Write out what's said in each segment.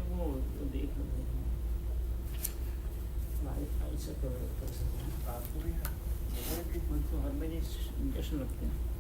वो देख रहे हैं ऐसा कर सकते हैं आपको भी तो हर महीने इंजेक्शन लगते हैं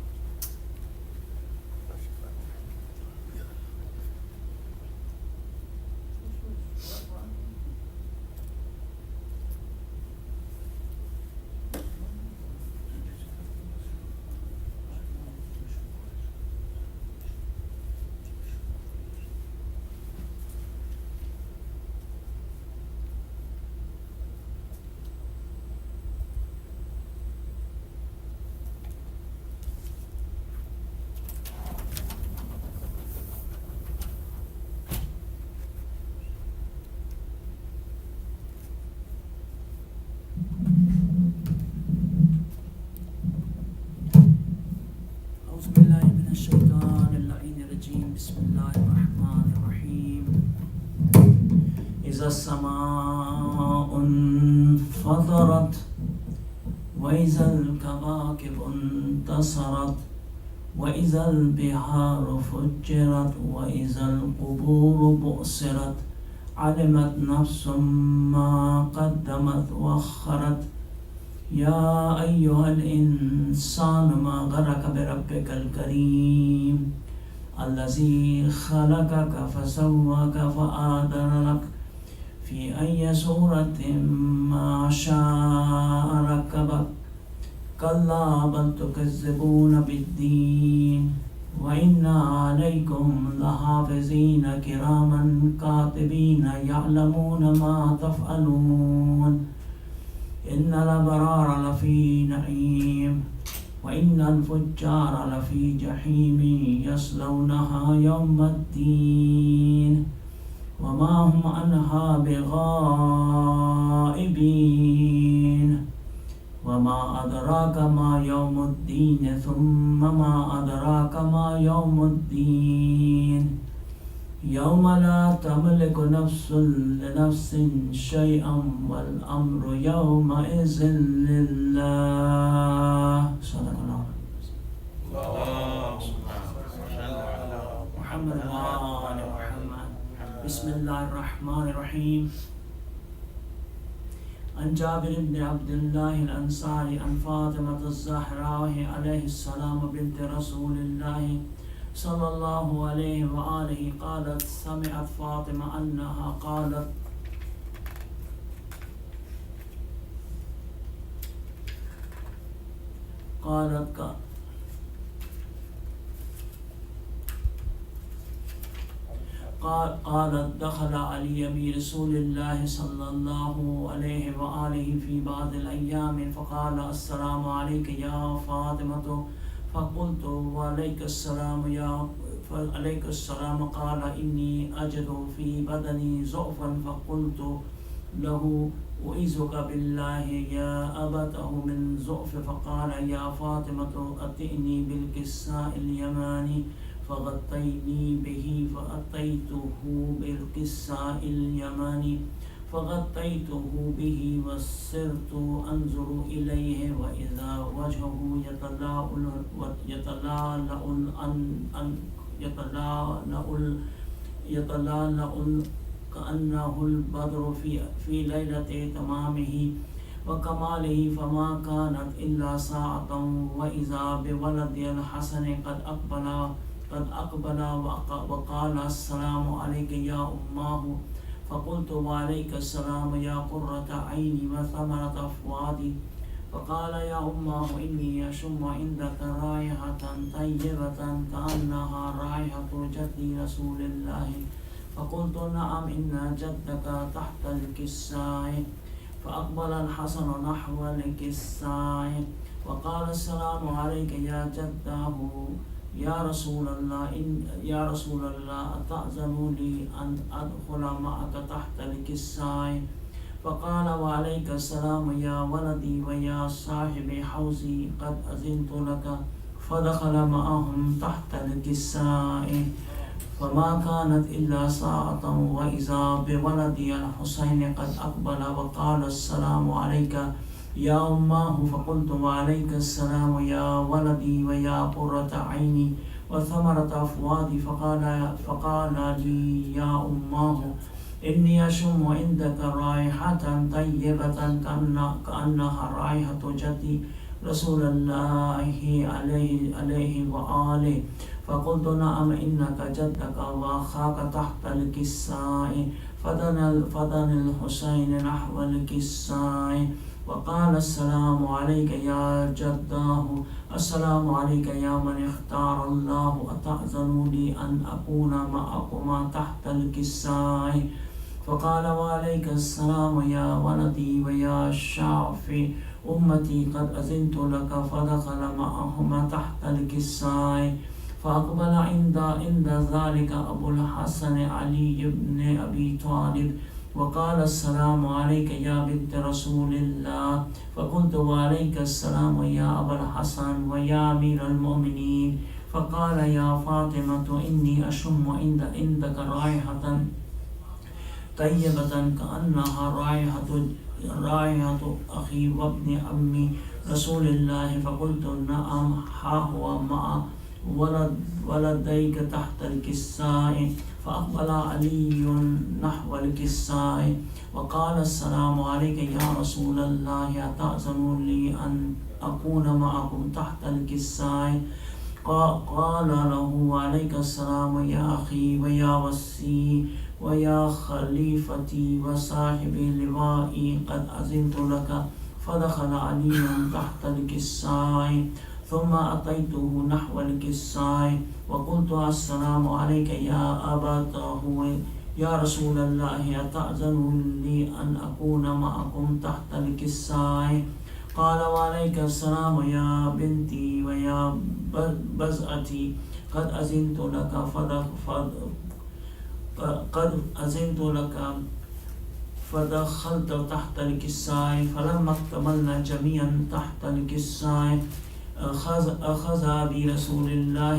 إذا السماء انفطرت وإذا الكواكب انتصرت وإذا البحار فجرت وإذا القبور بؤسرت علمت نفس ما قدمت وأخرت يا أيها الإنسان ما غرك بربك الكريم الذي خلقك فسواك فعدلك في أي صورة ما شاء ركبك كلا بل تكذبون بالدين وإن عليكم لحافظين كراما كاتبين يعلمون ما تفعلون إن الأبرار لفي نعيم وإن الفجار لفي جحيم يصلونها يوم الدين وما هم عنها بغائبين وما أدراك ما يوم الدين ثم ما أدراك ما يوم الدين يوم لا تملك نفس لنفس شيئا والأمر يومئذ لله صدق الله محمد وآل محمد بسم الله الرحمن الرحيم عن جابر بن عبد الله الأنصاري عن فاطمة الزهراء عليه السلام بنت رسول الله صلى الله عليه وآله قالت سمعت فاطمة أنها قالت دخل علي برسول الله صلى الله عليه وآله في بعض الأيام فقال السلام عليك يا فاطمة فقلت وعليك السلام عليك السلام قال إني أجد في بدني ضعفا فقلت له أعيذك بالله يا أبته من ضعف فقال يا فاطمة أتئني بالكساء اليماني فغطيني به فأتيته بالكساء اليماني فغطيته به وصرت أنظر إليه وإذا وجهه يتلألأ كأنه البدر في ليلة تمامه وكماله فما كانت إلا ساعة وإذا بولد الحسن قد أقبل وقال السلام عليك يا أماه فقلت وعليك السلام يا قرة عيني وثمرة فؤادي فقال يا أماه إني أشم عندك رائحة طيبة كأنها رائحة جدي رسول الله فقلت نعم إن جدك تحت الكساء فأقبل الحسن نحو الكساء وقال السلام عليك يا جده يا رسول الله أتأذن لي أن أدخل معك تحت الكساء فقال وعليك السلام يا ولدي ويا صاحب حوزي قد أذنت لك فدخل معهم تحت الكساء فما كانت إلا ساعة وإذا بولدي الحسين قد أقبل وقال السلام عليك يا أماه فقلت وعليك السلام يا ولدي ويا قرة عيني وثمرة فؤادي فقال لي يا أماه إني أشم عندك رائحة طيبة كأنها رائحة جدي رسول الله عليه وآله. فقلت نعم إنك جدك وأخاك تحت الكساء. فدنا الحسين نحو الكساء وقال السلام عليك يا جداه، السلام عليك يا من اختار الله، أتأذن لي أن أكون معكما تحت الكساء؟ فقال وعليك السلام يا ولدي ويا شافي أمتي، قد أذنت لك. فدخل معهما تحت الكساء. فأقبل عند ذلك أبو الحسن علي بن أبي طالب وقال السلام عليك يا بنت رسول الله. فقلت وعليك السلام يا أبا الحسن ويا أمير المؤمنين. فقال يا فاطمة إني أشم عندك رائحة طيبة كأنها رائحة أخي وابن أمي رسول الله. فقلت نعم، ها هو مع ولديك تحت الكساء. فأقبل علي نحو الكساء وقال السلام عليك يا رسول الله، أتأذن لي أن أكون معكم تحت الكساء؟ قال له وعليك السلام يا أخي ويا وصي ويا خليفتي وصاحب لوائي، قد أذنت لك. فدخل علي تحت الكساء ثم أتيته نحو الكساء وقلت السلام عليك يا أباه يا رسول الله، أتأذن لي أن أكون معكم تحت الكساء؟ قال وعليك السلام يا بنتي ويا بزأتي، قد أذنت لك. فدخلت تحت الكساء. فلما اكتملنا جميعا تحت الكساء أخذ برسول الله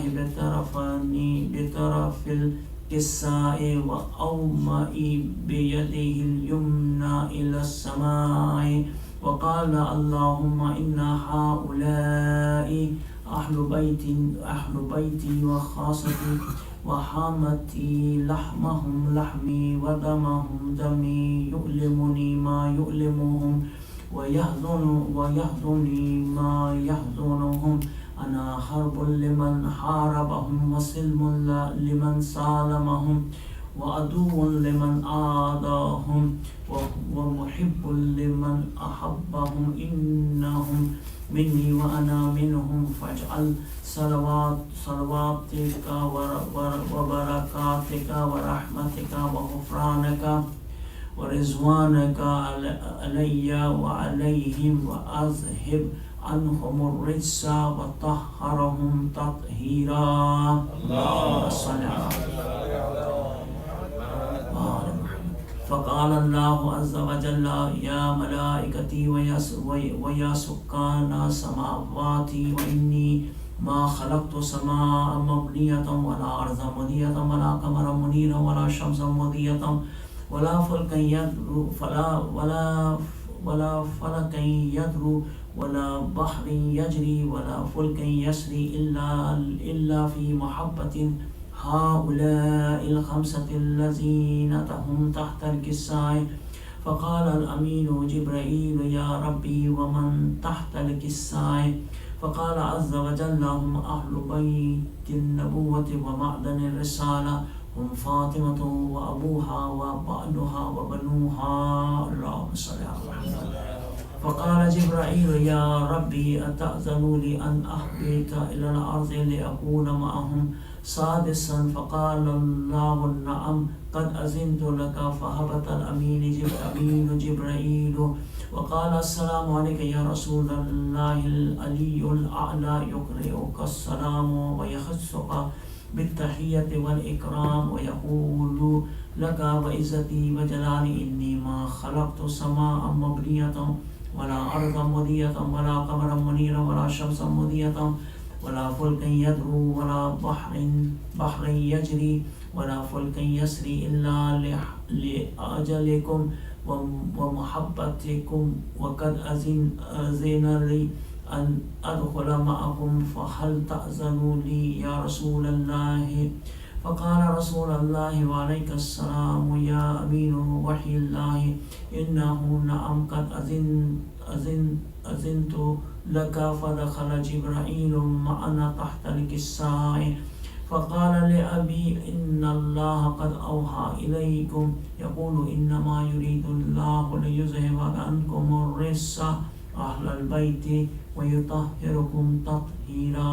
بطرف الكساء وأومأ بيده اليمنى إلى السماء وقال اللهم إن هؤلاء أهل بيتي وخاصتي وحامتي، لحمهم لحمي ودمهم دمي، يؤلمني ما يؤلمهم ويحزنني ما يحزنهم. أنا حرب لمن حاربهم وسلم لمن سالمهم وعدو لمن عاداهم ومحب لمن أحبهم. إنهم مني وأنا منهم، فاجعل صلواتك وبركاتك ورحمتك وغفرانك ورضوانك علي وعليهم، وأذهب عنهم الرجس وطهرهم تطهيرا. اللهم صل على فقال الله عز وجل يا ملائكتي ويا سكان السماوات، وإني ما خلقت سماء مبنية ولا أرضا مضية ولا قمرا منيرا ولا شمسا مضية ولا فلكا يدرو ولا بحر يجري ولا فلك يسري إلا في محبة هؤلاء الخمسة الذين هم تحت الكساء. فقال الأمين جبرائيل يا ربي ومن تحت الكساء؟ فقال عز وجل هم أهل بيت النبوة ومعدن الرسالة، هم فاطمة وأبوها وبعلها وبنوها. اللهم صل على محمد. فقال جبرائيل يا ربي أتأذن لي أن أهبط إلى الأرض لأكون معهم سادسا؟ فقال الله نعم، قد أذنت لك. فهبط الأمين جبرائيل وقال السلام عليك يا رسول الله، العلي الأعلى يقرئك السلام ويخصك بالتحية والإكرام ويقول لك وعزتي وجلالي إني ما خلقت سماء مبنية ولا أرضا مضية ولا قمرا منيرا ولا شمسا مضية ولا فلكا يدرو ولا بحر يجري ولا فلك يسري إلا لأجلكم ومحبتكم. وقد أذن لي أن أدخل معكم فهل تأذن لي يا رسول الله؟ فقال رسول الله وعليك السلام يا أمين وحي الله إنه نعم قد أذنت لك. فدخل جبرائيل معنا تحت الكساء فقال لأبي إن الله قد أوحى إليكم يقول إنما يريد الله ليذهب عنكم الرجس أهل البيت ويطهركم تطهيرا.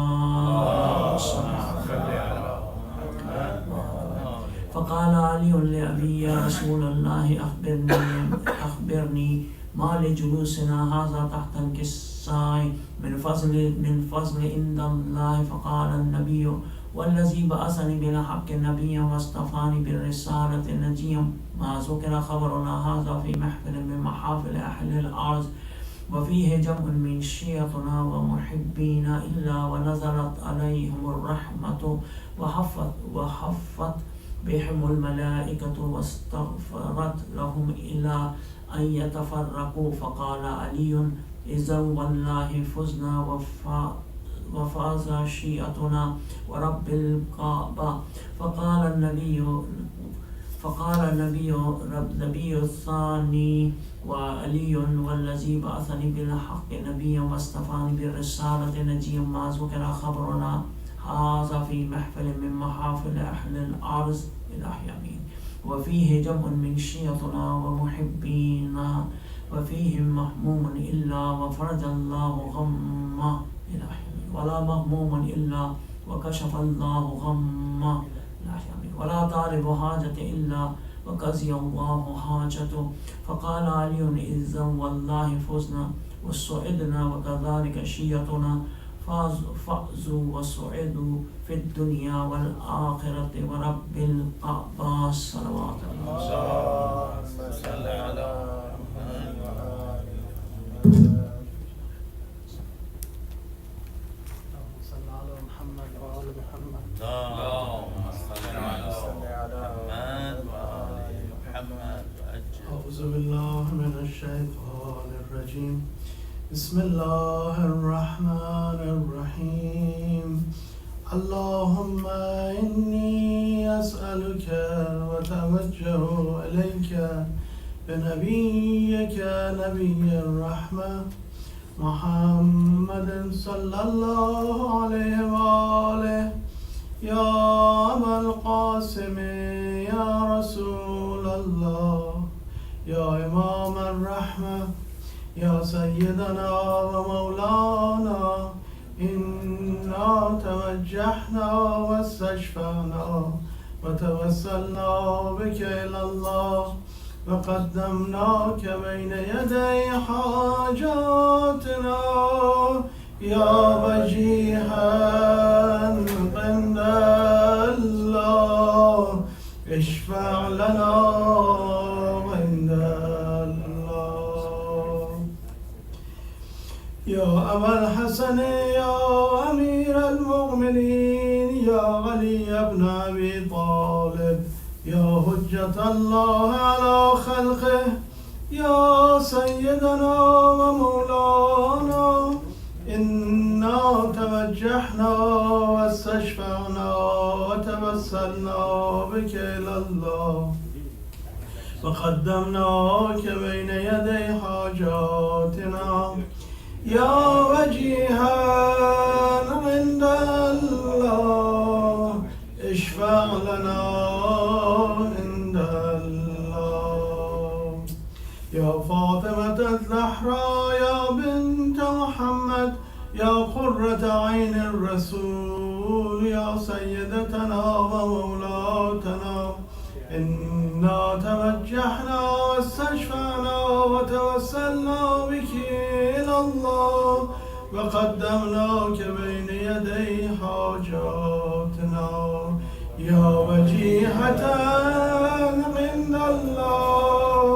فقال علي لأبي يا رسول الله أخبرني ما لجلوسنا هذا تحت الكساء من فضل عند الله. فقال النبي والذي بعثني بالحق نبيا واصطفاني بالرسالة نجيا ما ذكر خبرنا هذا في محفل من محافل أهل الأرض وفيه جمع من شيعتنا ومحبينا إلا ونزلت عليهم الرحمة وحفت بهم الملائكة واستغفرت لهم إلى أن يتفرقوا. فقال علي إذا والله فزنا وفاز شيعتنا ورب الكعبة. فقال النبي الثاني وعلي والذي بعثني بالحق نبيا واصطفاني بالرسالة نجيا ما ذكر خبرنا هذا في محفل من محافل أهل الأرض إلى يمين وفيه جمع من شيعتنا ومحبينا وفيهم مهموم إلا وفرج الله غمه إلى يمين ولا مهموم إلا وكشف الله غمه إلى يمين ولا طالب حاجة إلا وقضي الله حاجته. فقال علي إذا والله فزنا وسعدنا وكذلك شيعتنا فازوا وسعدوا في الدنيا والآخرة ورب الكعبة صلوات الله. صل على محمد وآل محمد. اللهم صل على محمد وآل محمد. أعوذ بالله من الشيطان الرجيم. بسم الله الرحمن الرحيم. اللهم إني أسألك وأتوجه إليك بنبيك نبي الرحمة محمد صلى الله عليه وآله يا أبا القاسم يا رسول الله يا إمام الرحمة يا سيدنا ومولانا إنا توجهنا واستشفعنا وتوسلنا بك إلى الله وقدمناك بين يدي حاجاتنا يا وجيها عند الله اشفع لنا عند الله. يا أبا الحسن يا أمير المؤمنين يا علي بن أبي طالب يا حجة الله على خلقه يا سيدنا ومولانا إنا توجهنا واستشفعنا وتوسلنا بك إلى الله وقدمناك بين يدي حاجاتنا يا وجيها عند الله اشفع لنا عند الله. يا فاطمة الزهراء يا بنت محمد يا قرة عين الرسول يا سيدتنا ومولاتنا إنا توجهنا واستشفعنا وتوسلنا بك إلى الله وقدمناك بين يدي حاجاتنا يا وجيهة عند الله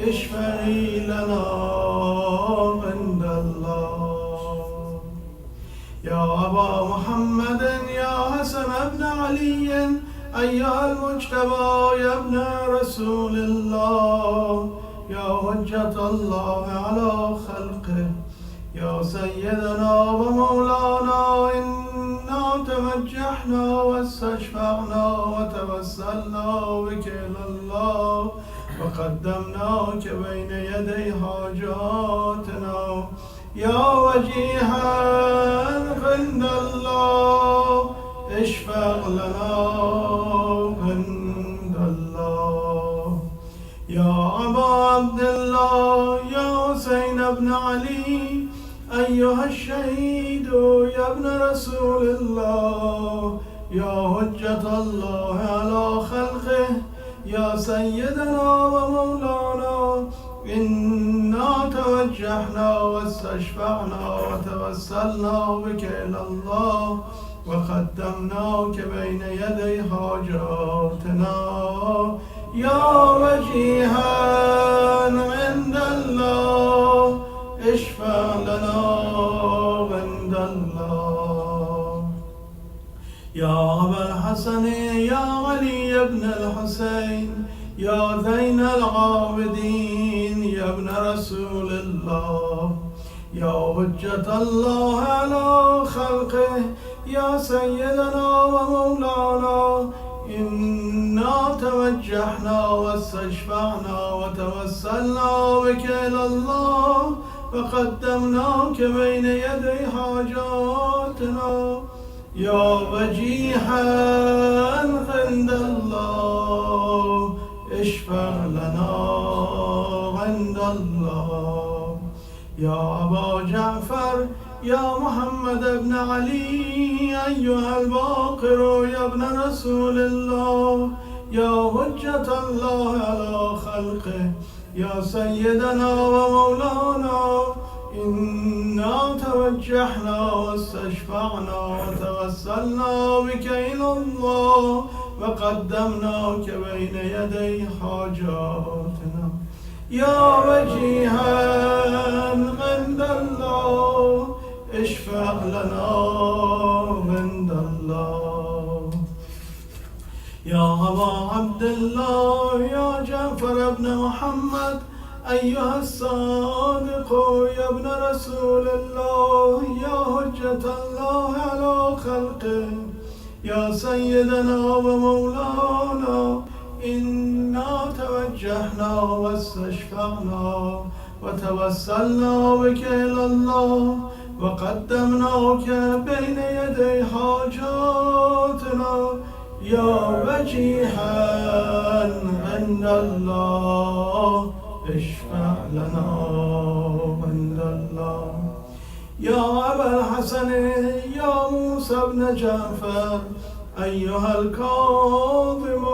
اشفعي لنا عند الله. يا أبا محمد يا حسن بن علي أيها المجتبى يا ابن رسول الله يا حجة الله على خلقه يا يا سيدنا ومولانا إنا توجهنا واستشفعنا وتوسلنا بك إلى الله وقدمناك بين يدي حاجاتنا يا وجيها عند الله اشفع لنا عند الله يا أبا عبد الله يا حسين بن علي أيها الشهيد يا ابن رسول الله يا حجة الله على خلقه يا سيدنا ومولانا إنا توجهنا واستشفعنا وتوسلنا بك إلى الله وقدمناك بين يدي حاجاتنا يا وجيها عند الله اشفع لنا عند الله يا أبا الحسن يا علي بن الحسين يا زين العابدين يا ابن رسول الله يا حجة الله على خلقه يا سيدنا ومولانا إنا توجهنا واستشفعنا وتوسلنا بك إلى الله وقدمناك بين يدي حاجاتنا يا وجيها عند الله اشفع لنا عند الله يا أبا جعفر يا محمد بن علي أيها الباقر يا ابن رسول الله يا حجة الله على خلقه يا سيدنا ومولانا إنا توجهنا واستشفعنا وتوسلنا بك إلى الله وقدمناك بين يدي حاجاتنا يا وجيها عند الله اشفع لنا عند الله يا أبا عبد الله يا جعفر بن محمد أيها الصادق يا ابن رسول الله يا حجة الله على خلقه يا سيدنا ومولانا إنا توجهنا واستشفعنا وتوسلنا بك إلى الله وقدمناك بين يدي حاجاتنا يا وجيها عند الله اشفع لنا عند الله يا أبا الحسن يا موسى بن جعفر أيها الكاظم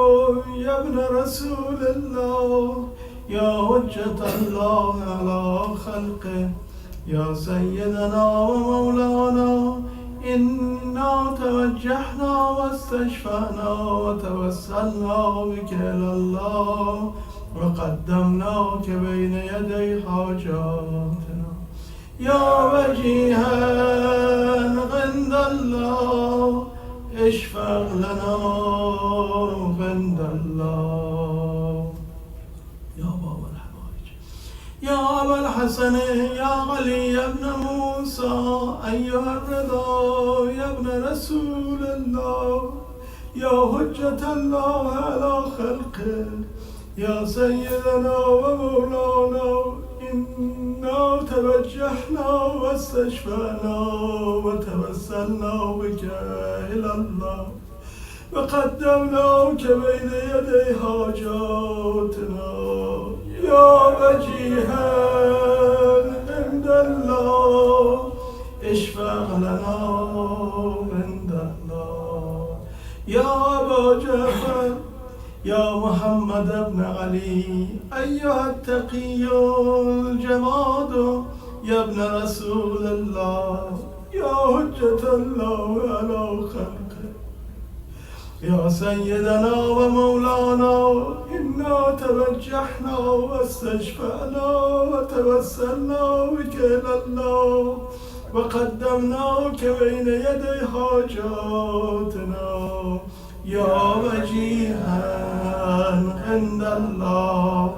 يا ابن رسول الله يا حجة الله على خلقه يا سيدنا ومولانا إنا توجهنا واستشفعنا وتوسلنا بك إلى الله وقدمناك بين يدي حاجاتنا يا وجيها عند الله اشفع لنا عند الله يا بابا الحوائج يا أبا الحسن يا علي بن موسى أيها الرضا يا ابن رسول الله يا حجة الله على خلقه يا سيدنا ومولانا إنا توجهنا واستشفعنا وتوسلنا بك إلى الله وقدمناك بين يدي حاجاتنا يا وجيها عند الله اشفع لنا عند الله يا أبا جعفر يا محمد بن علي أيها التقي الجواد يا ابن رسول الله يا حجة الله على خلقه يا سيدنا ومولانا إنا توجهنا واستشفعنا وتوسلنا بك إلى الله وقدمناك بين يدي حاجاتنا يا وجيها عند الله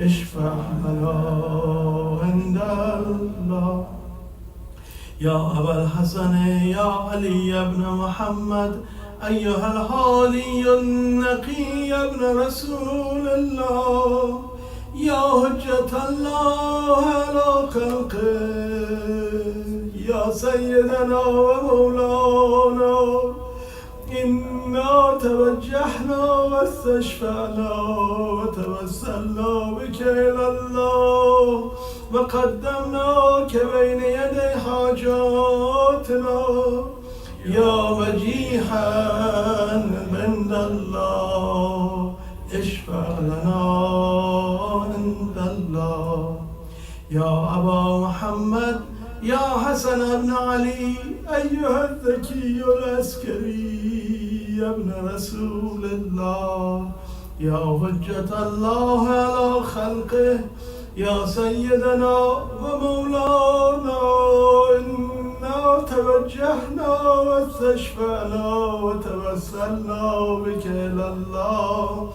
اشفع لنا عند الله يا أبا الحسن يا علي بن محمد أيها الهادي النقي ابن رسول الله يا حجة الله على خلقه يا سيدنا ومولانا إنا توجهنا واستشفعنا وتوسلنا بك إلى الله وقدمناك بين يدي حاجاتنا يا وجيها عند الله اشفع لنا عند الله يا أبا محمد يا حسن بن علي أيها الذكي العسكري يا ابن رسول الله يا حجة الله على خلقه يا سيدنا ومولانا إنا توجهنا واستشفعنا وتوسلنا بك إلى الله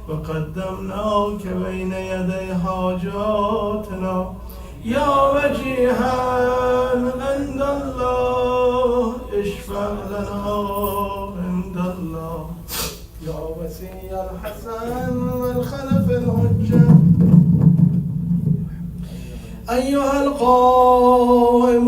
وقدمناك بين يدي حاجاتنا يا وجيها عند الله اشفع لنا عند الله يا وسي الحسن والخلف الهجة أيها القائم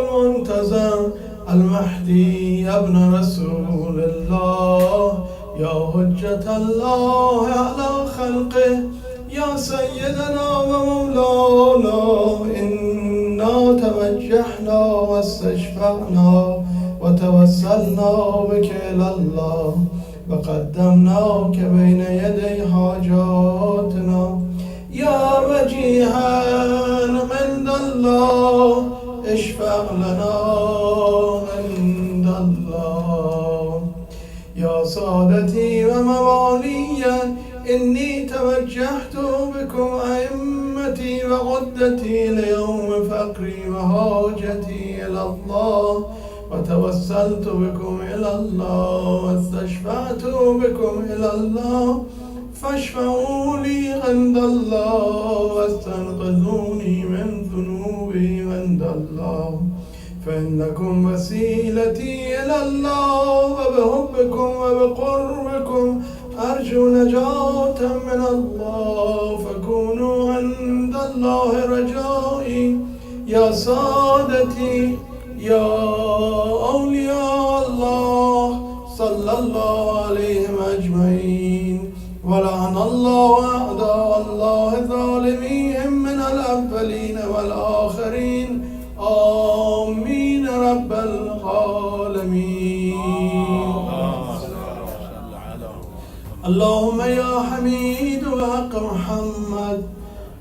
المنتظر المهدي يا ابن رسول الله يا حجة الله على خلقه يا سيدنا ومولانا إنا توجهنا واستشفعنا وتوسلنا بك إلى الله وقدمناك بين يدي حاجاتنا يا وجيها عند الله اشفع لنا عند الله يا سادتي وموالي إني توجهت بكم أئمتي وغدتي ليوم فقري وحاجتي إلى الله وتوسلت بكم إلى الله واستشفعت بكم إلى الله فاشفعوا لي عند الله واستنقذوني من ذنوبي عند الله فإنكم وسيلتي إلى الله وبحبكم وبقربكم أرجو نجاة من الله فكونوا عند الله رجائي يا سادتي يا أولياء الله صلى الله عليهم أجمعين ولعن الله أعداء الله ظالميهم من الأولين والآخرين آمين رب العالمين اللهم يا حميد بحق محمد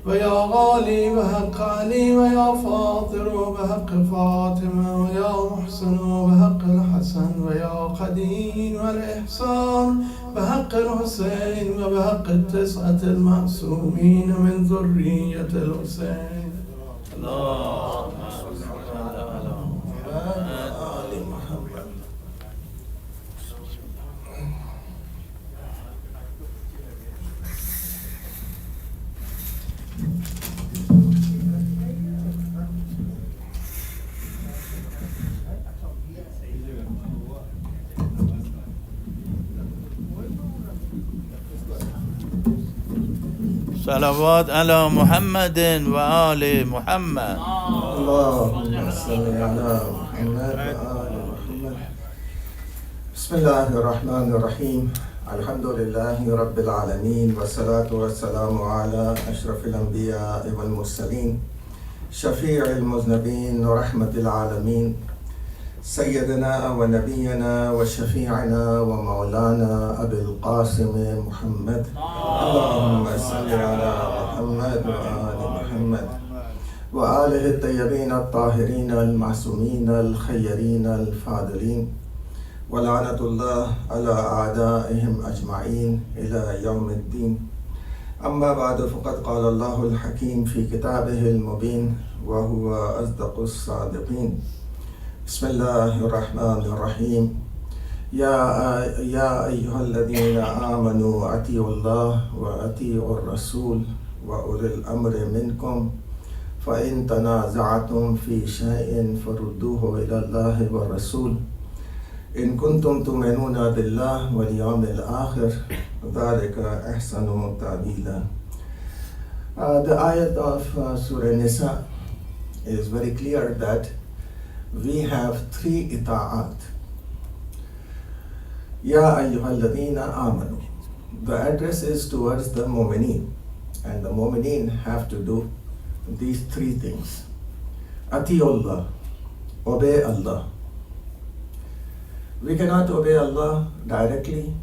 ويا غالي بحق علي ويا فاطر بحق فاطمة ويا محسن بحق الحسن ويا قدير والإحسان بحق الحسين وبحق التسعة المعصومين من ذرية الحسين اللهم صل على محمد وآل محمد. صلوات على محمد وآل محمد. اللهم صل على محمد وآل محمد. بسم الله الرحمن الرحيم. الحمد لله رب العالمين والصلاة والسلام على أشرف الأنبياء والمرسلين شفيع المذنبين ورحمة العالمين سيدنا ونبينا وشفيعنا ومولانا أبي القاسم محمد. اللهم صل على محمد وآل محمد وآله الطيبين الطاهرين المعصومين الخيرين الفاضلين ولعنة الله على أعدائهم أجمعين إلى يوم الدين. أما بعد فقد قال الله الحكيم في كتابه المبين وهو أصدق الصادقين. بسم الله الرحمن الرحيم. يا أيها الذين آمنوا أطيعوا الله وأطيعوا الرسول وأولي الأمر منكم فإن تنازعتم في شيء فردوه إلى الله والرسول إن كنتم تؤمنون بالله واليوم الآخر ذلك أحسن تأويلا. The ayat of Surah Nisa is very clear that we have three ita'at. Ya ayyuhalladhina amanu. The address is towards the mu'mineen, and the mu'mineen have to do these three things. Atiullah, obey Allah. We cannot obey Allah directly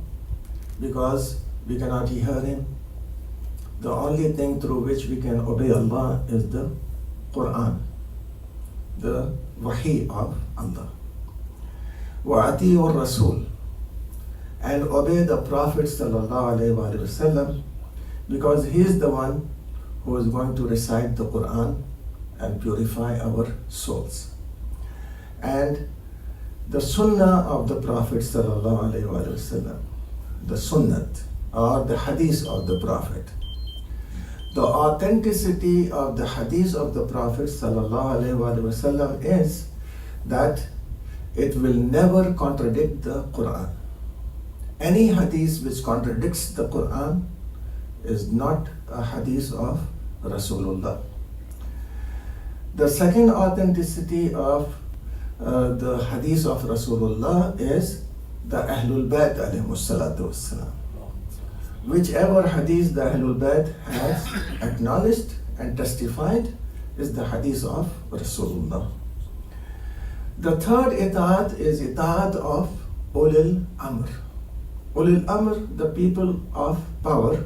because we cannot hear Him. The only thing through which we can obey Allah is the Quran, the wahi of Allah. Wa atiur Rasul, and obey the Prophet sallallahu alaihi wasallam, because he is the one who is going to recite the Quran and purify our souls. And the sunnah of the Prophet sallallahu alaihi wasallam, the sunnat or the hadith of the Prophet. The authenticity of the hadith of the Prophet sallallahu alaihi wasallam is that it will never contradict the Quran. Any hadith which contradicts the Quran is not a hadith of Rasulullah. The second authenticity of the hadith of Rasulullah is the Ahlul Bayt alayhimus salatu wassalam. Whichever hadith the Ahlul Bayt has acknowledged and testified is the hadith of Rasulullah. The third itaat is itaat of Ulil Amr. Ulil Amr, the people of power.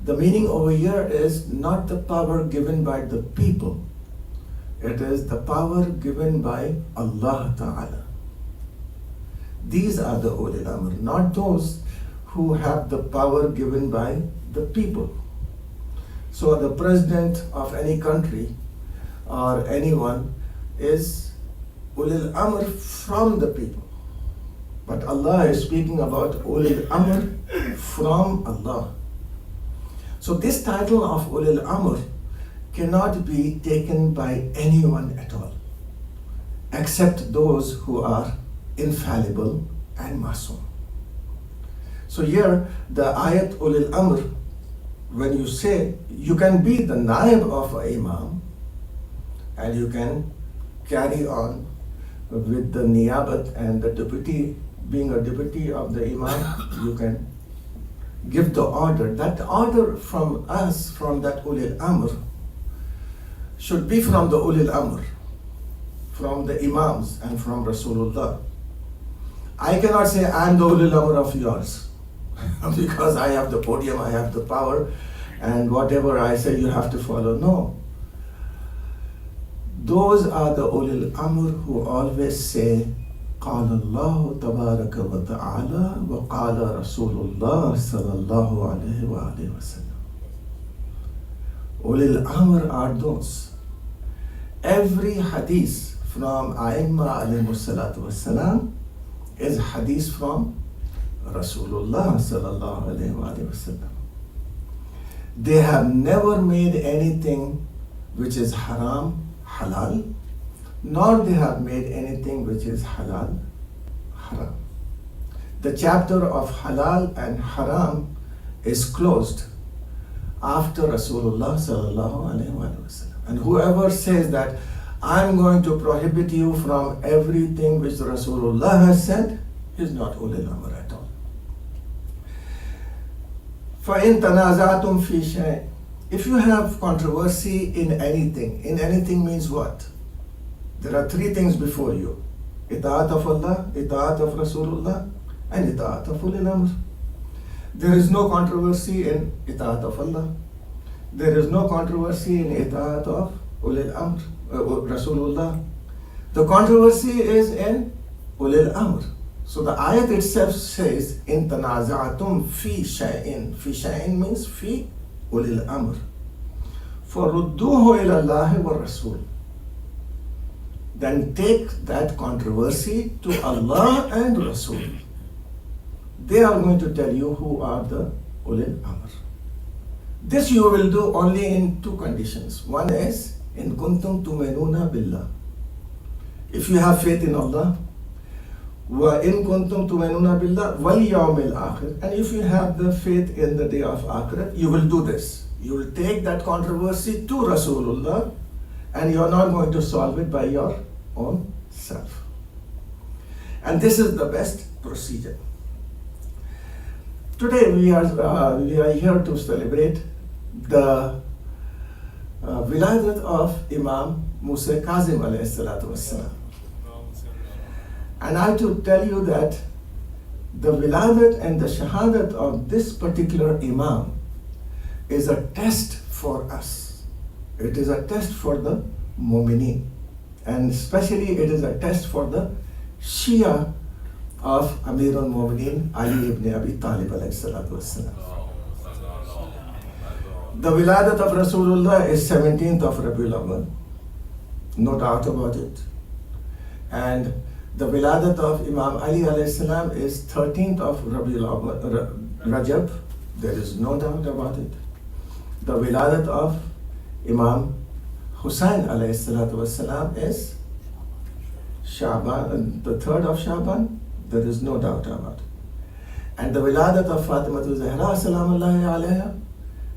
The meaning over here is not the power given by the people. It is the power given by Allah Ta'ala. These are the Ulil Amr, not those who have the power given by the people. So the president of any country or anyone is Ulil Amr from the people. But Allah is speaking about Ulil Amr from Allah. So this title of Ulil Amr cannot be taken by anyone at all, except those who are infallible and masoom. So here, the ayat Ulil Amr, when you say, you can be the naib of an imam, and you can carry on with the niyabat and the deputy, being a deputy of the imam, you can give the order. That order from us, from that Ulil Amr, should be from the Ulil Amr, from the imams and from Rasulullah. I cannot say I am the Ulil Amr of yours because I have the podium, I have the power, and whatever I say you have to follow. No. Those are the Ulil Amr who always say, قال الله تبارك وتعالى وقال رسول الله صلى الله عليه وآله وسلم. Ulil Amr are those. Every hadith from A'imma alayhimus salatu wassalam is hadith from Rasulullah sallallahu alayhi wa sallam. They have never made anything which is haram halal, nor they have made anything which is halal haram. The chapter of halal and haram is closed after Rasulullah sallallahu alaihi wasallam. And whoever says that I'm going to prohibit you from everything which Rasulullah has said is not Ulil Amr at all. فَإِن تَنَازَعْتُمْ فِي شَيْءٍ. If you have controversy in anything means what? There are three things before you: Ita'at of Allah, Ita'at of Rasulullah, and Ita'at of Ulil Amr. There is no controversy in Ita'at of Allah. There is no controversy in Ita'at of Ulil Amr, Rasulullah. The controversy is in Ulil Amr. So the ayat itself says, in tanaza'atum fi shay'in. Fi shay'in means fi ulil amr. فَرُدُّوهُ إِلَى اللَّهِ وَالرَّسُولِ. Then take that controversy to Allah and Rasul. They are going to tell you who are the ulil amr. This you will do only in two conditions. One is, in kuntum tu'minuna billah. If you have faith in Allah, wa in kuntum tu'minuna billah wal yawmil akhir, and if you have the faith in the day of Akhirat, you will do this. You will take that controversy to Rasulullah, and you are not going to solve it by your own self. And this is the best procedure. Today we are here to celebrate the wiladat of Imam Musa Kazim alayhi salatu wassalam. And I have to tell you that the wiladat and the shahadat of this particular Imam is a test for us. It is a test for the mu'mineen. And especially it is a test for the Shia of Amirul Mu'mineen Ali ibn Abi Talib alayhi salatu wassalam. The wiladat of Rasulullah is 17th of Rabiul Awwal, no doubt about it. And the wiladat of Imam Ali alayhi salam is 13th of Rabiul Awwal, Rajab, there is no doubt about it. The wiladat of Imam Hussain alayhi salatu wassalam is Shaban, the 3rd of Shaban, there is no doubt about it. And the wiladat of Fatima Zahra salamullahi alayha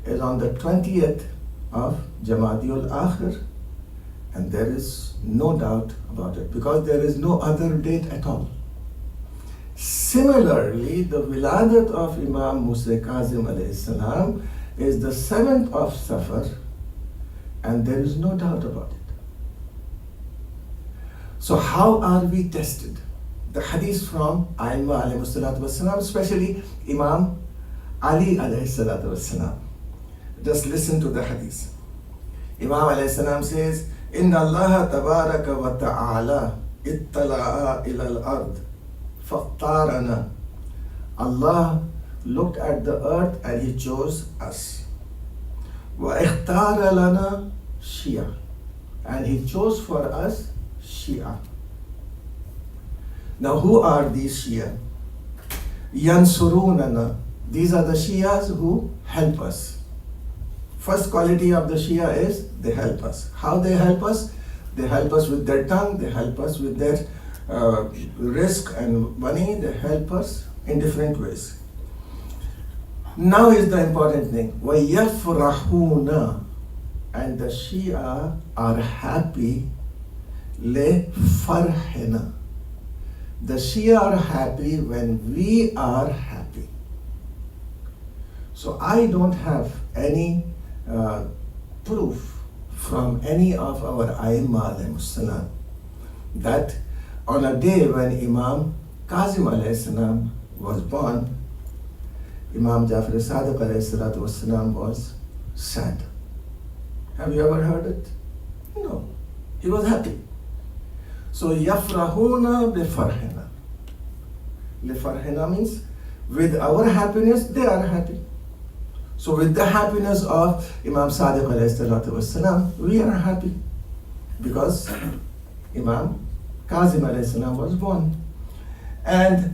is on the 20th of Jamadiul Akhir, and there is no doubt about it because there is no other date at all. Similarly, the wiladat of Imam Musa Kazim alayhi salam is the 7th of Safar, and there is no doubt about it. So how are we tested? The hadith from Aimma alayhi salatu wassalam, especially Imam Ali alayhi salatu wassalam. Just listen to the hadith. Imam alayhi salam says, Inna Allah tabaraka wa ta'ala ittala'a ila al-ard faqtarana. Allah looked at the earth and He chose us. Wa ikhtara lana Shia. And He chose for us Shia. Now who are these Shia? Yansurunana. These are the Shias who help us. First quality of the Shia is they help us. How they help us? They help us with their tongue, they help us with their risk and money, they help us in different ways. Now is the important thing. وَيَفْرَحُونَ. And the Shia are happy. لِفَرْحِنَا. The Shia are happy when we are happy. So I don't have any proof from any of our Aimma alayhi salam that on a day when Imam Kazim alayhi salam was born, Imam Jafar Sadiq alayhi salatu wasalam was sad. Have you ever heard it? No. He was happy. So yafrahuna bifarhina. Lifarhina means with our happiness they are happy. So with the happiness of Imam Sadiq alayhi salatu wassalam, we are happy because Imam Kazim alayhi salam was born. And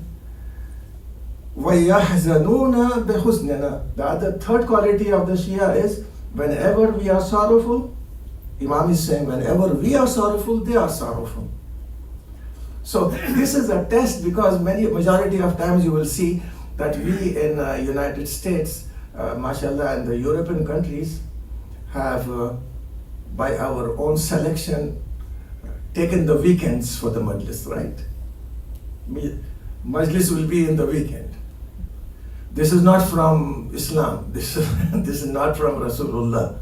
وَيَحْزَنُونَ بِحُزْنِنَا. The other third quality of the Shia is whenever we are sorrowful, Imam is saying whenever we are sorrowful, they are sorrowful. So this is a test because majority of times you will see that we in United States, mashallah, and the European countries have by our own selection taken the weekends for the majlis, right? Majlis will be in the weekend. This is not from Islam. This is not from Rasulullah.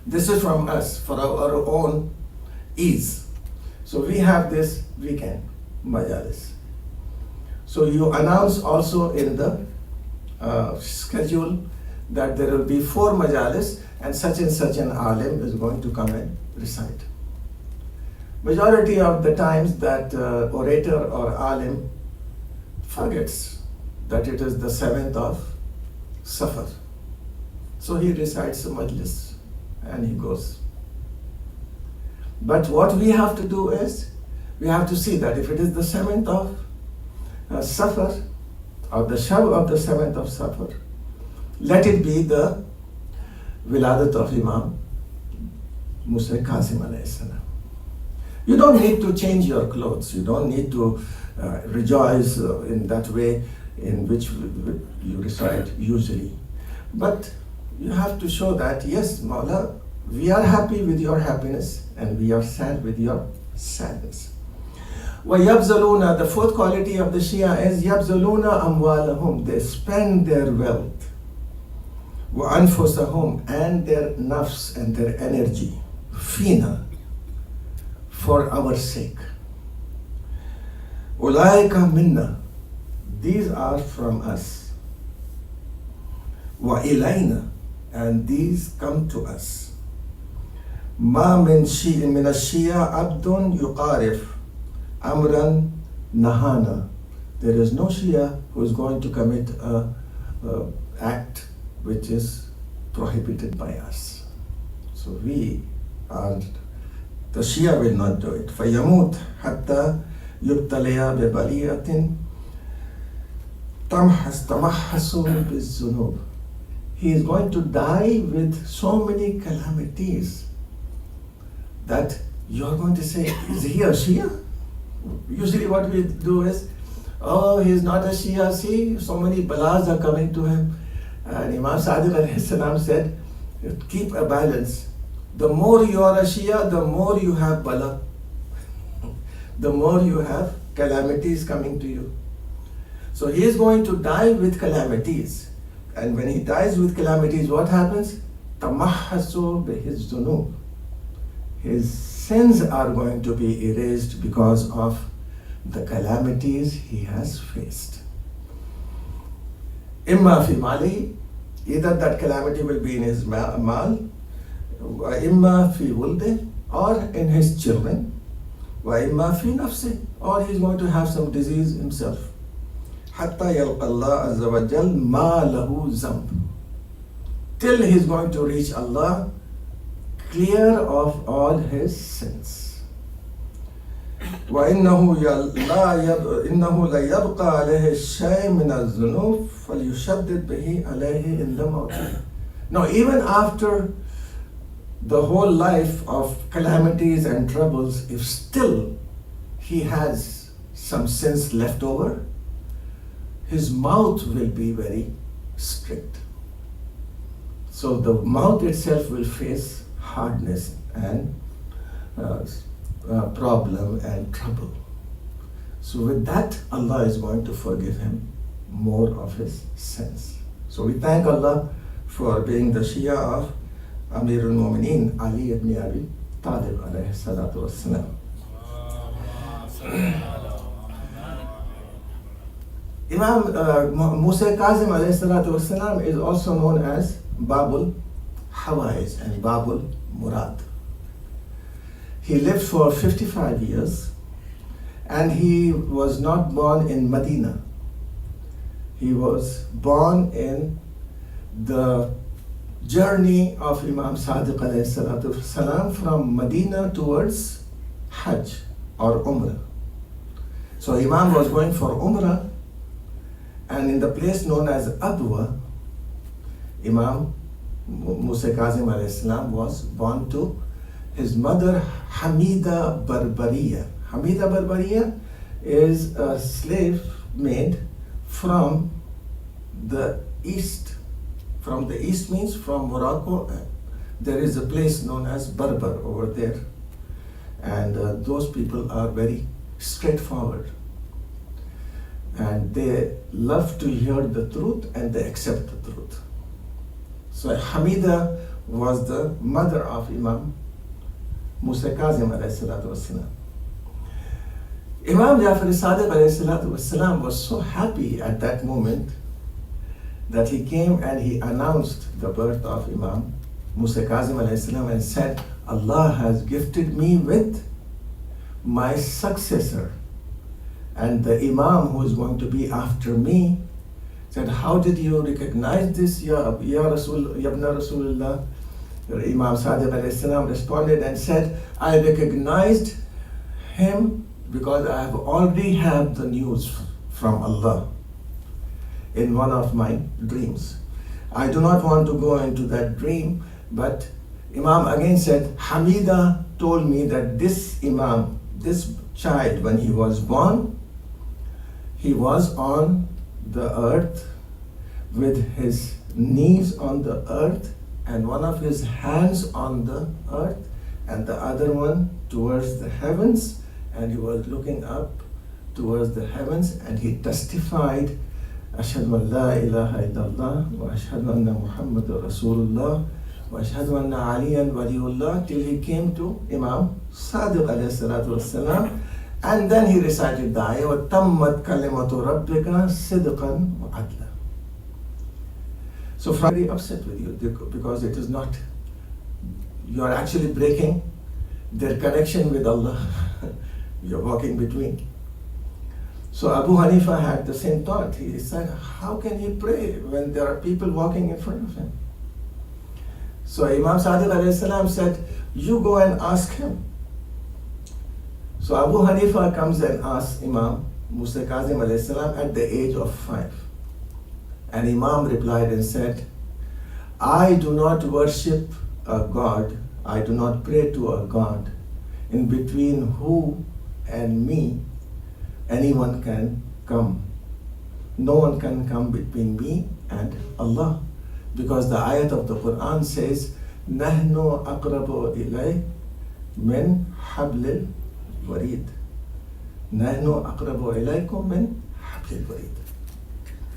This is from us for our own ease. So we have this weekend majalis. So you announce also in the schedule that there will be 4 majalis and such an alim is going to come and recite. Majority of the times that orator or alim forgets that it is the 7th of Safar. So he recites the majlis and he goes. But what we have to do is, we have to see that if it is the 7th of Safar, or the Shab of the 7th of Safar, let it be the Wiladat of Imam Musa Kazim alayhi salam. You don't need to change your clothes. You don't need to rejoice in that way in which you recite usually. But you have to show that, yes, Mawla, we are happy with your happiness and we are sad with your sadness. وَيَبْذَلُونَ, the fourth quality of the Shia is يَبْذَلُونَ أَمْوَالَهُم, they spend their wealth, وَأَنفُسَهُم, and their nafs and their energy, fina, for our sake. أُولَٰئِكَ مِنَّا, these are from us. وَإِلَيْنَا, and these come to us. مَا مِنْ الشِّيَا عَبْدٌ يُقَارِفُ Amran Nahana. There is no Shia who is going to commit an act which is prohibited by us. So we are, the Shia will not do it. فَيَمُوتْ حَتَّى يُبْتَلِيَا بِبَلِيَةٍ تَمَحَّسُ بِالذُّنُوبِ. He is going to die with so many calamities that you are going to say, is he a Shia? Usually what we do is, oh, he's not a Shia, see, so many balas are coming to him. And Imam Sadiq alayhi salam said, keep a balance. The more you are a Shia, the more you have bala. The more you have calamities coming to you. So he is going to die with calamities. And when he dies with calamities, what happens? Tamahhasu bihiz dhunub. His sins are going to be erased because of the calamities he has faced. Imma fi mali, either that calamity will be in his mal, wa imma fi wulde, or in his children, wa imma fi nafsi, or he's going to have some disease himself. Hatta yalqa Allah azza wa jal ma lahu zamb, till he's going to reach Allah clear of all his sins. وَإِنَّهُ لَيَبْقَى عَلَيْهِ الشَّيْء مِنَ الذُّنُوبِ فَلْيُشَدِّدْ بِهِ عَلَيْهِ إِنَّ مَوْتِهِ. Now, even after the whole life of calamities and troubles, if still he has some sins left over, his mouth will be very strict. So the mouth itself will face hardness and problem and trouble. So with that, Allah is going to forgive him more of his sins. So we thank Allah for being the Shia of Amirul Mu'mineen Ali ibn Abi Talib alayhi salatu wassalam. Imam Musa Kazim alayhi salatu wassalam is also known as Babul Hawaiz and Babul Murad. He lived for 55 years and he was not born in Medina. He was born in the journey of Imam Sadiq alayhi salatu wasalam from Medina towards Hajj or Umrah. So Imam was going for Umrah, and in the place known as Abwa, Imam Musa Kazim alayhi salam was born to his mother Hamida Barbariya. Hamida Barbariya is a slave maid from the east. From the east means from Morocco. There is a place known as Berber over there, and those people are very straightforward and they love to hear the truth and they accept the truth. So Hamida was the mother of Imam Musa Kazim alayhi salatu wassalam. Imam Jafar Sadiq alayhi salatu wassalam was so happy at that moment that he came and he announced the birth of Imam Musa Kazim alayhi salam and said, Allah has gifted me with my successor, and the Imam who is going to be after me said, how did you recognize this, Ya Rasul, Yabna Rasulullah? Imam Sadiq alayhi salam responded and said, I recognized him because I have already had the news from Allah in one of my dreams. I do not want to go into that dream But Imam again said, Hamida told me that this Imam, this child, when he was born, he was on the earth with his knees on the earth and one of his hands on the earth and the other one towards the heavens, and he was looking up towards the heavens, and he testified, Ashhadu an la ilaha illallah wa ashhadu anna Muhammadur Rasulullah wa ashhadu anna Aliyan Waliullah, till he came to Imam Sadiq alayhi salatu wassalam, and then he recited the ayah, wa tammat kalimatu rabbika sidqan wa adla. So I'm very upset with you because it is not, you are actually breaking their connection with Allah. You're walking between. So Abu Hanifa had the same thought. He said, how can he pray when there are people walking in front of him? So Imam Sadiq alayhi salam said, you go and ask him. So Abu Hanifa comes and asks Imam Musa Kazim alayhi salam at the age of 5. And Imam replied and said, I do not worship a God, I do not pray to a God in between who and me anyone can come. No one can come between me and Allah. Because the ayat of the Quran says, Nahnu aqrabu ilay min hablil warid. Nahnu aqrabu ilaykum min hablil warid.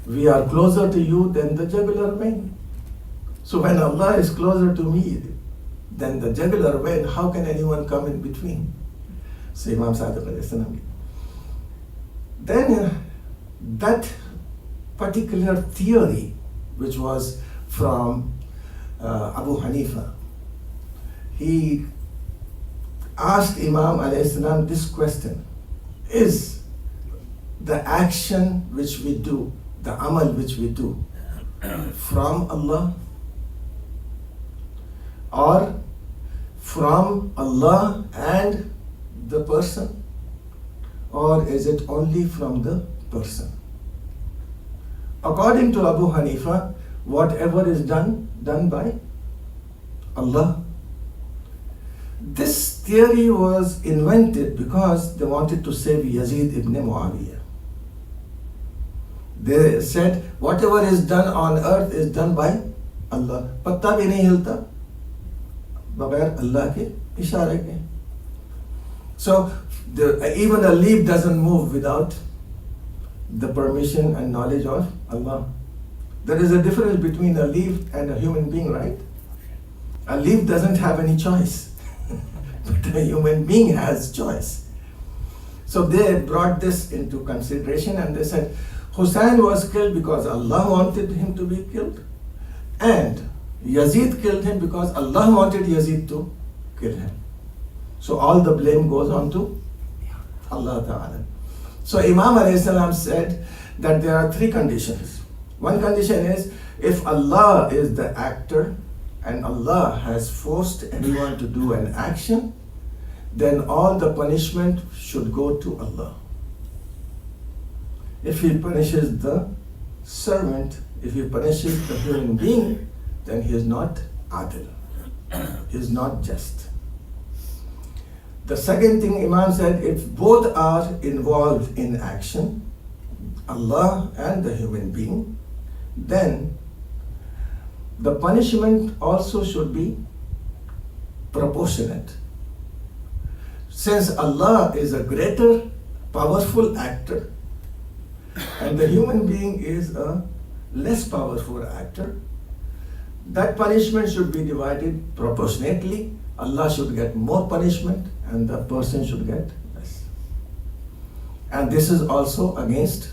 We are closer to you than the jugular vein. So when Allah is closer to me than the jugular vein, how can anyone come in between? So Imam Sadiq alayhi salam. Then that particular theory, which was from Abu Hanifa, he asked Imam alayhi salam this question: is the action which we do, the amal which we do, from Allah or from Allah and the person, or is it only from the person? According to Abu Hanifa, whatever is done by Allah. This theory was invented because they wanted to save Yazid ibn Muawiyah. They said whatever is done on earth is done by Allah. Patta bhi nahi hilta bagair Allah ke ishare ke. So even a leaf doesn't move without the permission and knowledge of Allah. There is a difference between a leaf and a human being, right? A leaf doesn't have any choice, but a human being has choice. So they brought this into consideration and they said, Hussein was killed because Allah wanted him to be killed, and Yazid killed him because Allah wanted Yazid to kill him. So all the blame goes on to Allah Ta'ala. So Imam alayhi salam said that there are three conditions. One condition is, if Allah is the actor and Allah has forced anyone to do an action, then all the punishment should go to Allah. If He punishes the servant, if He punishes the human being, then He is not adil. He is not just. The second thing Imam said, if both are involved in action, Allah and the human being, then the punishment also should be proportionate. Since Allah is a greater, powerful actor, and the human being is a less powerful actor, that punishment should be divided proportionately. Allah should get more punishment and the person should get less. And this is also against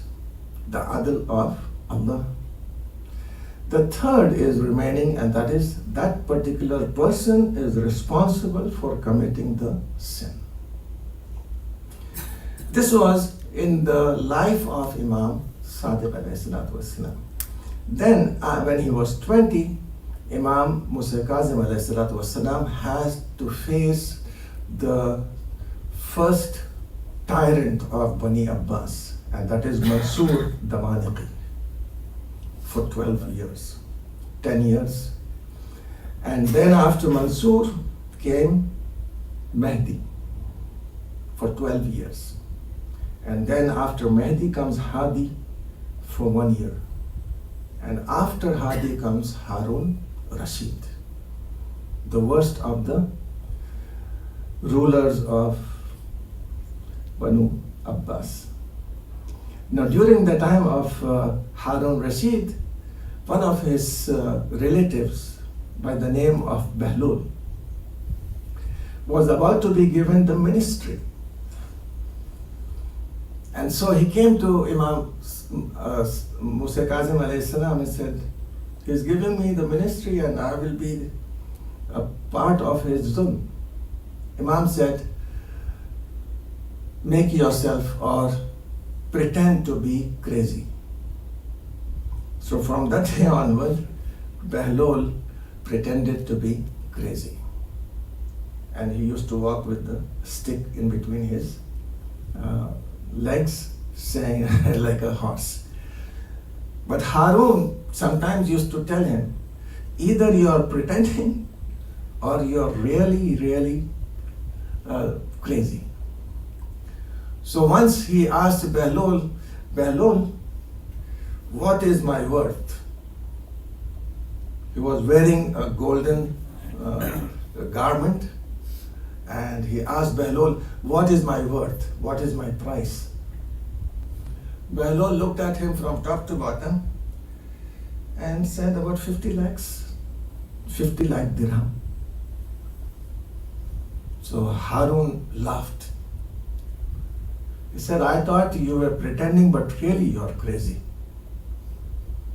the adl of Allah. The third is remaining, and that is that particular person is responsible for committing the sin. This was in the life of Imam Sadiq alayhi salatu wassalam. Then when he was 20, Imam Musa Kazim alayhi salatu wassalam has to face the first tyrant of Bani Abbas, and that is Mansur Damaniqi, for 12 years, 10 years. And then after Mansur came Mahdi for 12 years. And then after Mahdi comes Hadi for 1 year. And after Hadi comes Harun Rashid, the worst of the rulers of Banu Abbas. Now during the time of Harun Rashid, one of his relatives by the name of Bahlul was about to be given the ministry. And so he came to Imam Musa Kazim alayhi salam and said, he's giving me the ministry and I will be a part of his zulm. Imam said, make yourself or pretend to be crazy. So from that day onward, Bahlul pretended to be crazy. And he used to walk with the stick in between his legs, saying like a horse. But Harun sometimes used to tell him, either you are pretending or you are really, really crazy. So once he asked Bahlul, what is my worth? He was wearing a golden garment, and he asked Bahlul, what is my worth? What is my price? Bahlul looked at him from top to bottom and said, about 50 lakhs, 50 lakh dirham. So Harun laughed. He said, I thought you were pretending, but really you are crazy.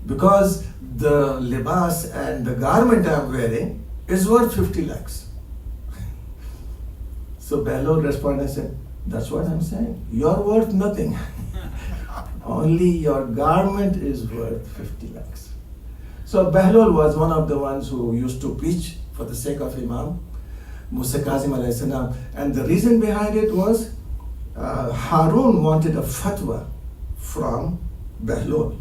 Because the libas and the garment I am wearing is worth 50 lakhs. So Bahlul responded and said, that's what I'm saying. You're worth nothing. Only your garment is worth 50 lakhs. So Bahlul was one of the ones who used to preach for the sake of Imam Musa Kazim alayhi salam. And the reason behind it was Harun wanted a fatwa from Bahlul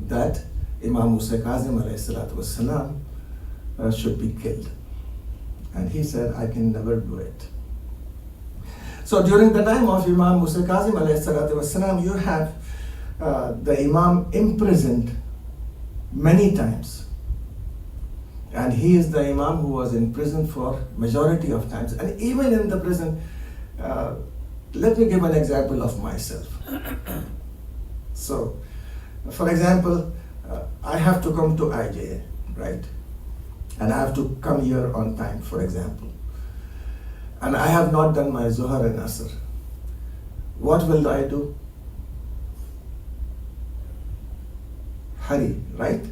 that Imam Musa Kazim alayhi salatu wassalam should be killed. And he said, I can never do it. So during the time of Imam Musa Kazim alayhi salatu wassalam, you have the Imam imprisoned many times. And he is the Imam who was in prison for majority of times. And even in the prison, let me give an example of myself. So, for example, I have to come to IJA, right? And I have to come here on time, for example. And I have not done my Zuhar and Asr. What will I do? Hurry, right?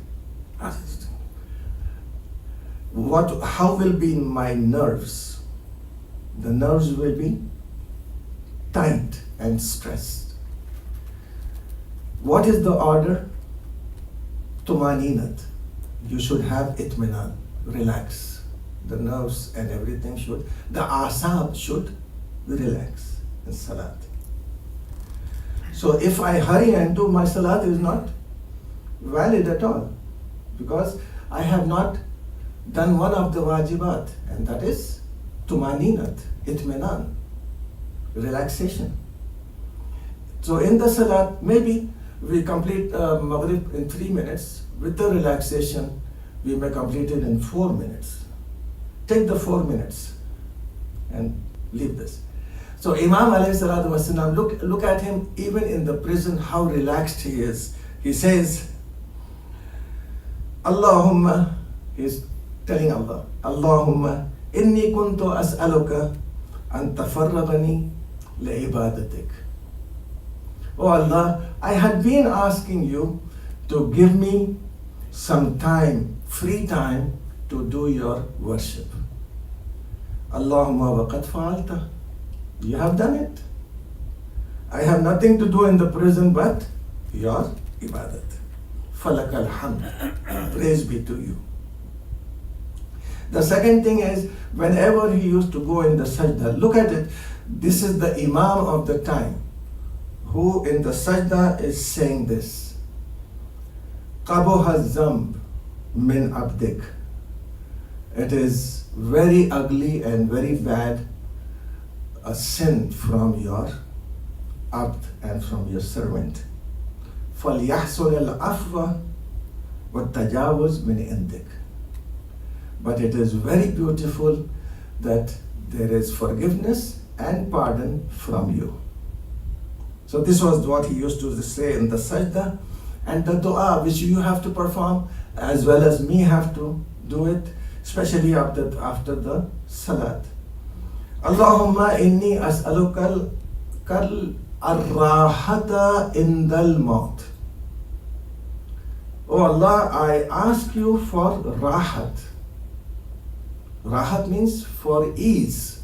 How will be my nerves? The nerves will be tight and stressed. What is the order? Tumaninat. You should have itminan, relax. The nerves and everything should, the asab should relax in salat. So if I hurry and do, my salat is not valid at all, because I have not done one of the wajibat, and that is tumaninat, itminan, relaxation. So in the salat, maybe we complete Maghrib in 3 minutes. With the relaxation, we may complete it in 4 minutes. Take the 4 minutes and leave this. So Imam alayhi salatu wasalam, look at him even in the prison, how relaxed he is. He says, Allahumma, he's telling Allah, Allahumma inni kuntu as'aluka an tafarragani li'ibadatik. Oh Allah, I had been asking you to give me some time, free time, to do your worship. Allahumma waqad fa'alta. You have done it. I have nothing to do in the prison but your ibadat. Falakal hamd. Praise be to you. The second thing is, whenever he used to go in the sajda, look at it. This is the Imam of the time who in the sajda is saying this. Qabuha zamb min abdik it is very ugly and very bad, a sin from your abd and from your servant. فَلْيَحْصُلِ الْعَفْوَ وَالتَّجَاوُزْ مِنْ عِنْدِكَ. But it is very beautiful that there is forgiveness and pardon from you. So this was what he used to say in the sajda, and the dua which you have to perform as well as me have to do it, especially after the salat. Allahumma inni as'aluka ar-rahata indal maut. Oh Allah, I ask you for rahat. Rahat means for ease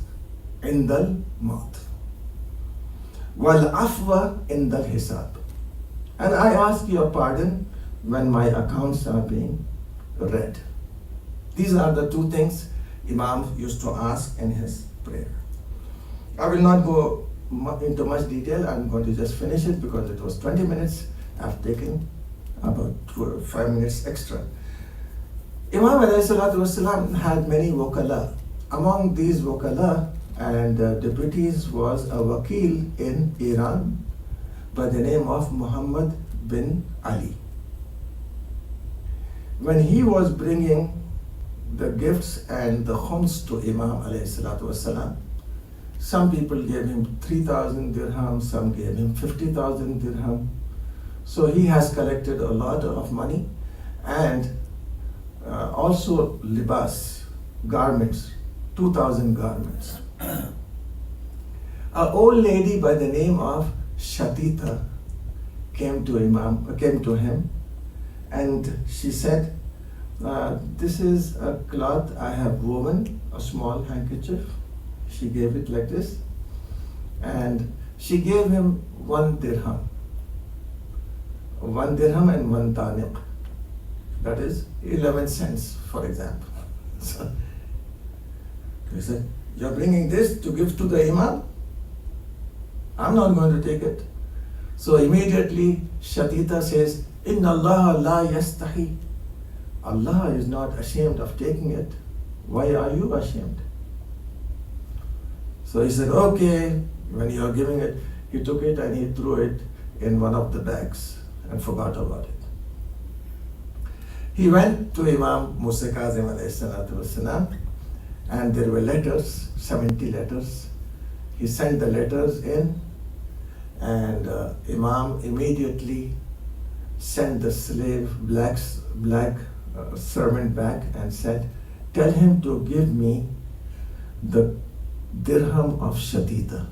indal maut. Wal afwa indal hisab. And I ask your pardon when my accounts are being read. These are the two things Imam used to ask in his prayer. I will not go into much detail. I'm going to just finish it because it was 20 minutes. I've taken about 5 minutes extra. Imam ﷺ had many wakala. Among these wakala and deputies was a wakil in Iran by the name of Muhammad bin Ali. When he was bringing the gifts and the khums to Imam ﷺ, some people gave him 3,000 dirham, some gave him 50,000 dirham. So he has collected a lot of money, and also libas, garments, 2,000 garments. An old lady by the name of Shatita came to him, and she said, this is a cloth I have woven, a small handkerchief. She gave it like this, and she gave him 1 dirham. 1 dirham and 1 taniq. That is 11 cents, for example. So he said, you're bringing this to give to the Imam? I'm not going to take it. So immediately Shatita says, Inna Allah la yastahi. Allah is not ashamed of taking it. Why are you ashamed? So he said, okay. When you are giving it, he took it and he threw it in one of the bags and forgot about it. He went to Imam Musa Kazim ﷺ, and there were letters, 70 letters. He sent the letters in, and Imam immediately sent the slave, black servant back and said, tell him to give me the dirham of Shatita.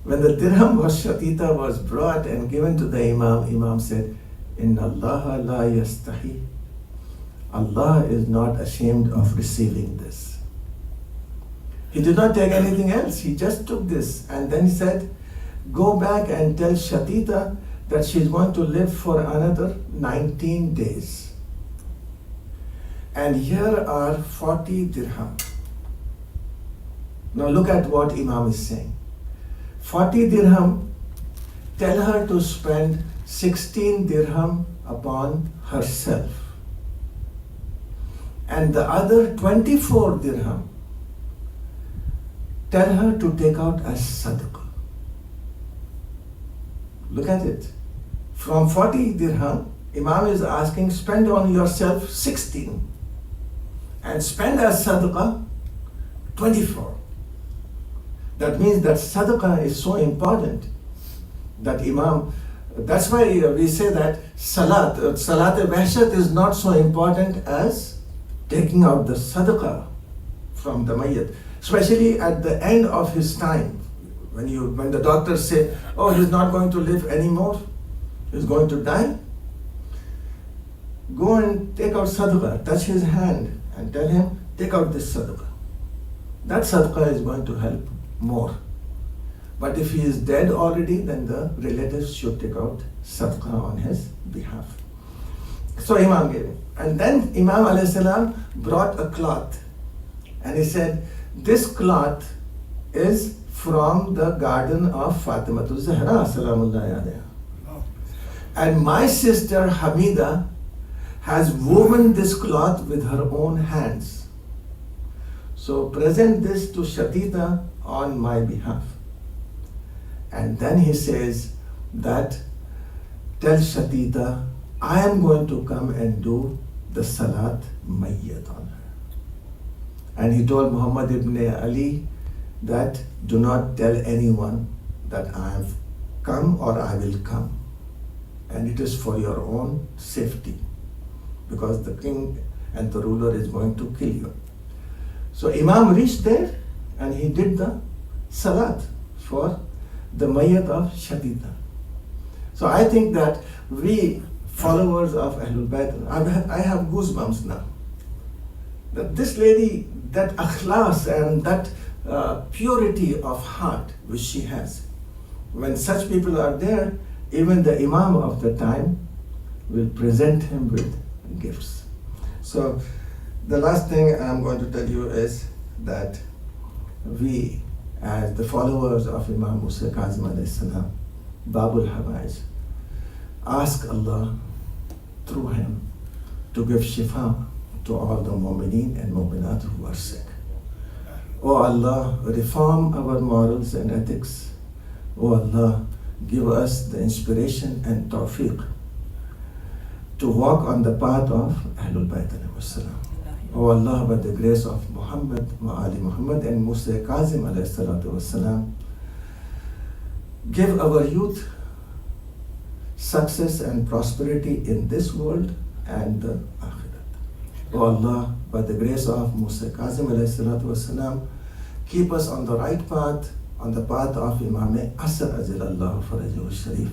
When the dirham of Shatita was brought and given to the Imam, Imam said, Inna Allah la yastahi. Allah is not ashamed of receiving this. He did not take anything else. He just took this, and then he said, go back and tell Shatita that she's going to live for another 19 days. And here are 40 dirham. Now look at what Imam is saying. 40 dirham, tell her to spend 16 dirham upon herself. And the other 24 dirham, tell her to take out as sadaqah. Look at it. From 40 dirham, Imam is asking, spend on yourself 16 and spend as sadaqah 24. That means that sadaqah is so important that Imam, that's why we say that salat-e-wahshat is not so important as taking out the sadaqah from the mayyat, especially at the end of his time. When the doctors say, oh, he's not going to live anymore, he's going to die, go and take out sadaqah, touch his hand and tell him, take out this sadaqah. That sadaqah is going to help more. But if he is dead already, then the relatives should take out sadaqah on his behalf. So Imam gave him. And then Imam ﷺ brought a cloth, and he said, this cloth is from the garden of Fatimatul Zahra, salamullahi alayha. And my sister Hamida has woven this cloth with her own hands. So present this to Shatita on my behalf. And then he says that tell Shatita, I am going to come and do the Salat Mayyat on her. And he told Muhammad ibn Ali that do not tell anyone that I have come or I will come. And it is for your own safety, because the king and the ruler is going to kill you. So Imam reached there and he did the Salat for the Mayyat of Shatita. So I think that we followers of Ahlul Bayt, I have goosebumps now. That this lady, that akhlas and that purity of heart which she has, when such people are there, even the Imam of the time will present him with gifts. So the last thing I'm going to tell you is that we, as the followers of Imam Musa Kazim alayhi salam, Babul Hawais, ask Allah through him to give shifa to all the mu'mineen and mu'minat who are sick. O Allah, reform our morals and ethics. O Allah, give us the inspiration and tawfiq to walk on the path of Ahlul Bayt alayhi salam. O Allah, by the grace of Muhammad wa Ali Muhammad and Musa Kazim alayhi salatu wassalam, give our youth success and prosperity in this world and the Akhirat. O Allah, by the grace of Musa Kazim alayhi salatu wassalam, keep us on the right path, on the path of Imam Asr azilallahu farajahu sharif,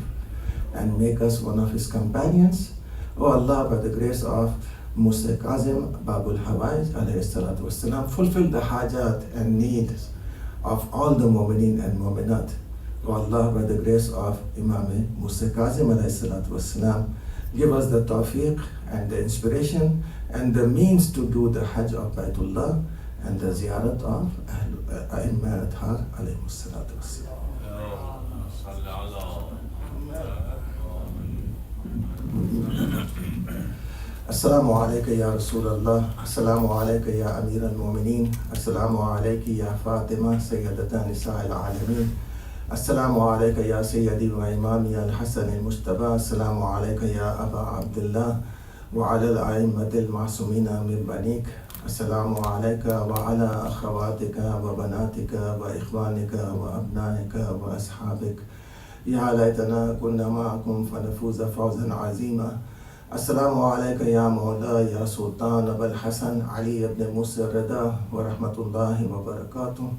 and make us one of his companions. O Allah, by the grace of Musa Kazim Babul Hawais alayhi salatu wassalam, fulfill the hajat and needs of all the mu'mineen and mu'minat. O Allah, by the grace of Imam Musa Kazim alayhi salatu wassalam, give us the tawfiq and the inspiration and the means to do the Hajj of Baytullah and the ziyarat of A'imma Athar alayhi salatu wassalam. Assalamu alayka ya Rasulullah, Assalamu alayka ya Amir al-Mu'mineen, Assalamu alayki ya Fatima, Sayyidata Nisa al-Alamin, Assalamu alayka ya Sayyidi wa Imami al-Hasan al-Mujtaba, Assalamu alayka ya Aba Abdullah, wa ala al-A'immati al-Ma'sumina min banik, Assalamu alayka wa ala akhawatika wa banatika wa ikhwanika wa abnaika wa ashabik, ya laytana kunna ma'akum fanafuza fawzan azima. Assalamu alayka ya Mawla ya Sultan Abul Hasan Ali ibn Musa Rida wa rahmatullahi wa barakatuh.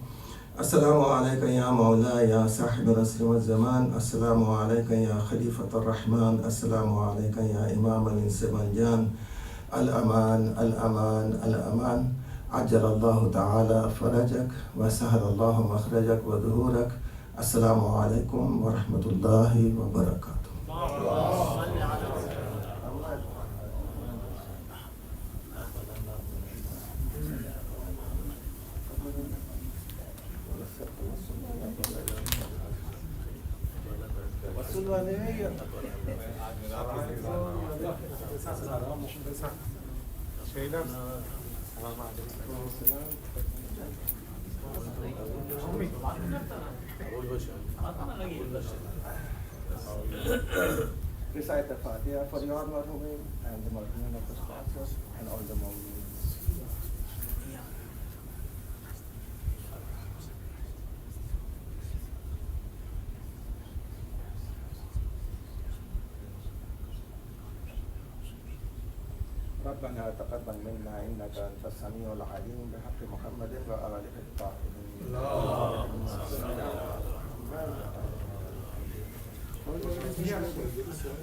Assalamu alayka ya Mawla ya Sahib al-Asr wa zaman. Assalamu alayka ya Khalifat al-Rahman. Assalamu alayka ya Imam al-Insibanjan. Al-Aman, Al-Aman, Al-Aman. Ajjal Allahu ta'ala farajak wa sahal Allahu makhrajak wa dhuhurak. Assalamu alaykum wa rahmatullahi wa barakatuh. Recite the Fatiha for your marhumin and the marhumin of the sponsors and all the mu'mineen. ربنا تقبل منا انك انت السميع العليم بحق محمد واله الطاهرين. اللهم صل على محمد.